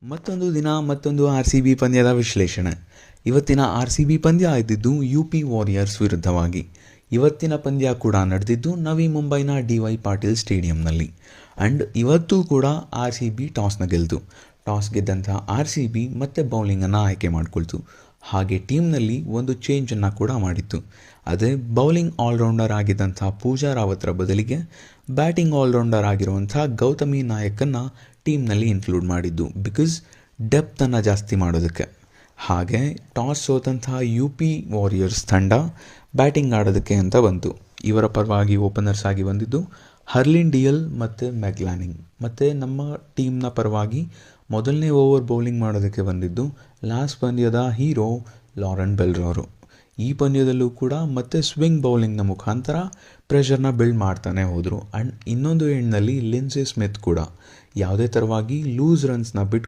ಮತ್ತೊಂದು ದಿನ ಮತ್ತೊಂದು RCB ಪಂದ್ಯದ ವಿಶ್ಲೇಷಣೆ. ಇವತ್ತಿನ RCB ಪಂದ್ಯ ಆಯ್ದಿದ್ದು UP ವಾರಿಯರ್ಸ್ ವಿರುದ್ಧವಾಗಿ. ಇವತ್ತಿನ ಪಂದ್ಯ ಕೂಡ ನಡೆದಿದ್ದು ನವಿ ಮುಂಬೈನ DY ಪಾಟೀಲ್ ಸ್ಟೇಡಿಯಂನಲ್ಲಿ. ಆ್ಯಂಡ್ ಇವತ್ತು ಕೂಡ RCB ಟಾಸ್ನ ಗೆಲ್ತು. ಟಾಸ್ ಗೆದ್ದಂಥ RCB ಮತ್ತೆ ಬೌಲಿಂಗನ್ನು ಆಯ್ಕೆ ಮಾಡಿಕೊಳ್ತು. ಹಾಗೆ ಟೀಮ್ನಲ್ಲಿ ಒಂದು ಚೇಂಜನ್ನು ಕೂಡ ಮಾಡಿತ್ತು. ಅದೇ ಬೌಲಿಂಗ್ ಆಲ್ರೌಂಡರ್ ಆಗಿದ್ದಂಥ ಪೂಜಾ ರಾವತ್ರ ಬದಲಿಗೆ ಬ್ಯಾಟಿಂಗ್ ಆಲ್ರೌಂಡರ್ ಆಗಿರುವಂಥ ಗೌತಮಿ ನಾಯಕನ್ನು ಟೀಮ್ನಲ್ಲಿ ಇನ್ಕ್ಲೂಡ್ ಮಾಡಿದ್ದು, ಬಿಕಾಸ್ ಡೆಪ್ತನ್ನು ಜಾಸ್ತಿ ಮಾಡೋದಕ್ಕೆ. ಹಾಗೆ ಟಾಸ್ ಸೋತಂಥ UP ವಾರಿಯರ್ಸ್ ತಂಡ ಬ್ಯಾಟಿಂಗ್ ಆಡೋದಕ್ಕೆ ಅಂತ ಬಂತು. ಇವರ ಪರವಾಗಿ ಓಪನರ್ಸ್ ಆಗಿ ಬಂದಿದ್ದು ಹರ್ಲಿನ್ ಡಿಯಲ್ ಮತ್ತು ಮೆಗ್ಲಾನಿಂಗ್. ಮತ್ತು ನಮ್ಮ ಟೀಮ್ನ ಪರವಾಗಿ ಮೊದಲನೇ ಓವರ್ ಬೌಲಿಂಗ್ ಮಾಡೋದಕ್ಕೆ ಬಂದಿದ್ದು ಲಾಸ್ಟ್ ಪಂದ್ಯದ ಹೀರೋ ಲಾರೆನ್ ಬೆಲ್ರವರು. ಈ ಪಂದ್ಯದಲ್ಲೂ ಕೂಡ ಮತ್ತೆ ಸ್ವಿಂಗ್ ಬೌಲಿಂಗ್ನ ಮುಖಾಂತರ ಪ್ರೆಷರ್ನ ಬಿಲ್ಡ್ ಮಾಡ್ತಾನೆ ಹೋದರು. ಆ್ಯಂಡ್ ಇನ್ನೊಂದು ಎಂಡ್ನಲ್ಲಿ ಲಿಂಡ್ಸೆ ಸ್ಮಿತ್ ಕೂಡ ಯಾವುದೇ ಥರವಾಗಿ ಲೂಸ್ ರನ್ಸ್ನ ಬಿಟ್ಟು